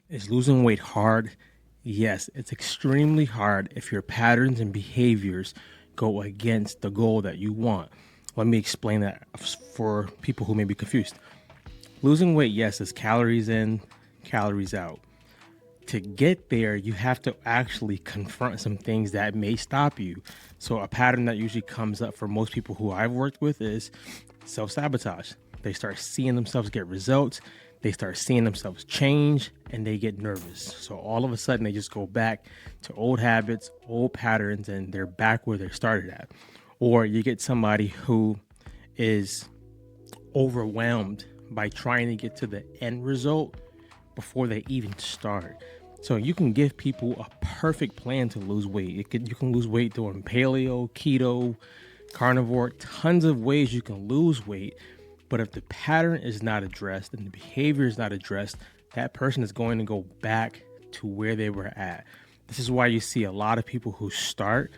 Is losing weight hard? Yes, it's extremely hard if your patterns and behaviors go against the goal that you want. Let me explain that for people who may be confused. Losing weight, yes, is calories in, calories out. To get there, you have to actually confront some things that may stop you. So, a pattern that usually comes up for most people who I've worked with is self sabotage. They start seeing themselves get results, they start seeing themselves change, and they get nervous. So, all of a sudden, they just go back to old habits, old patterns, and they're back where they started at. Or you get somebody who is overwhelmed by trying to get to the end result before they even start. So you can give people a perfect plan to lose weight. You can lose weight doing paleo, keto, carnivore, tons of ways you can lose weight. But if the pattern is not addressed and the behavior is not addressed, that person is going to go back to where they were at. This is why you see a lot of people who start,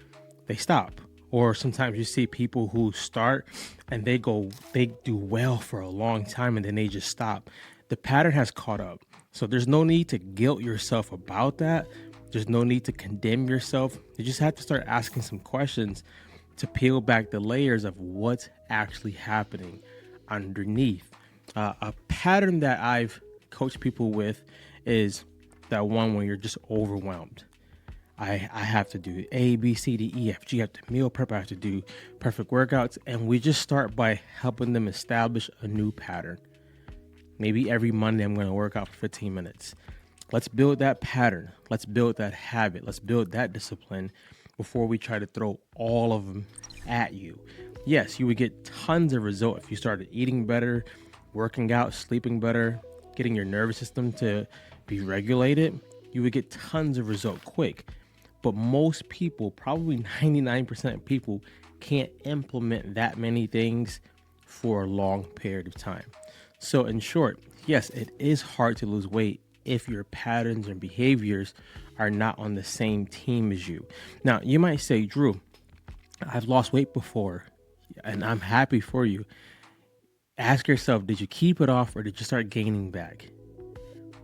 they stop. Or sometimes you see people who start and they do well for a long time and then they just stop. The pattern has caught up. So there's no need to guilt yourself about that. There's no need to condemn yourself. You just have to start asking some questions to peel back the layers of what's actually happening underneath. A pattern that I've coached people with is that one when you're just overwhelmed. I have to do A, B, C, D, E, F, G. I have to meal prep. I have to do perfect workouts. And we just start by helping them establish a new pattern. Maybe every Monday I'm going to work out for 15 minutes. Let's build that pattern. Let's build that habit. Let's build that discipline before we try to throw all of them at you. Yes, you would get tons of result if you started eating better, working out, sleeping better, getting your nervous system to be regulated. You would get tons of result quick. But most people, probably 99% of people, can't implement that many things for a long period of time. So in short, yes, it is hard to lose weight if your patterns and behaviors are not on the same team as you. Now, you might say, Drew, I've lost weight before and I'm happy for you. Ask yourself, did you keep it off or did you start gaining back?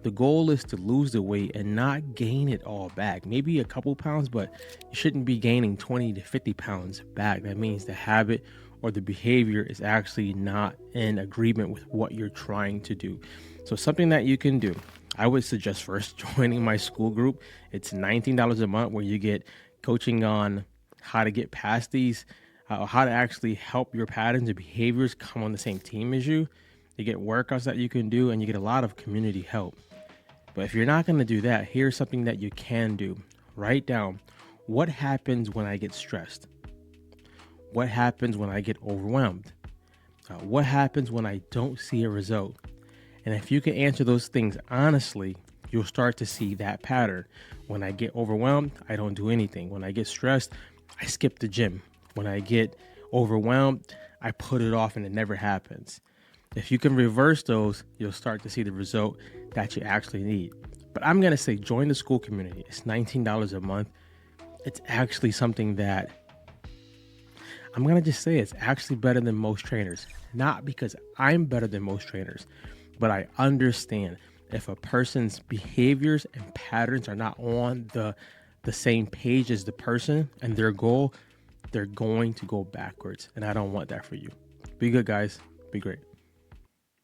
The goal is to lose the weight and not gain it all back. Maybe a couple pounds, but you shouldn't be gaining 20 to 50 pounds back. That means the habit or the behavior is actually not in agreement with what you're trying to do. So something that you can do, I would suggest first joining my school group. It's $19 a month where you get coaching on how to get past these, how to actually help your patterns and behaviors come on the same team as you. You get workouts that you can do and you get a lot of community help. But if you're not going to do that, here's something that you can do. Write down what happens when I get stressed. What happens when I get overwhelmed? What happens when I don't see a result? And if you can answer those things honestly, you'll start to see that pattern. When I get overwhelmed, I don't do anything. When I get stressed, I skip the gym. When I get overwhelmed, I put it off and it never happens. If you can reverse those, you'll start to see the result that you actually need. But I'm going to say join the school community. It's $19 a month. It's actually something that I'm going to just say it's actually better than most trainers. Not because I'm better than most trainers, but I understand if a person's behaviors and patterns are not on the same page as the person and their goal, they're going to go backwards. And I don't want that for you. Be good, guys. Be great.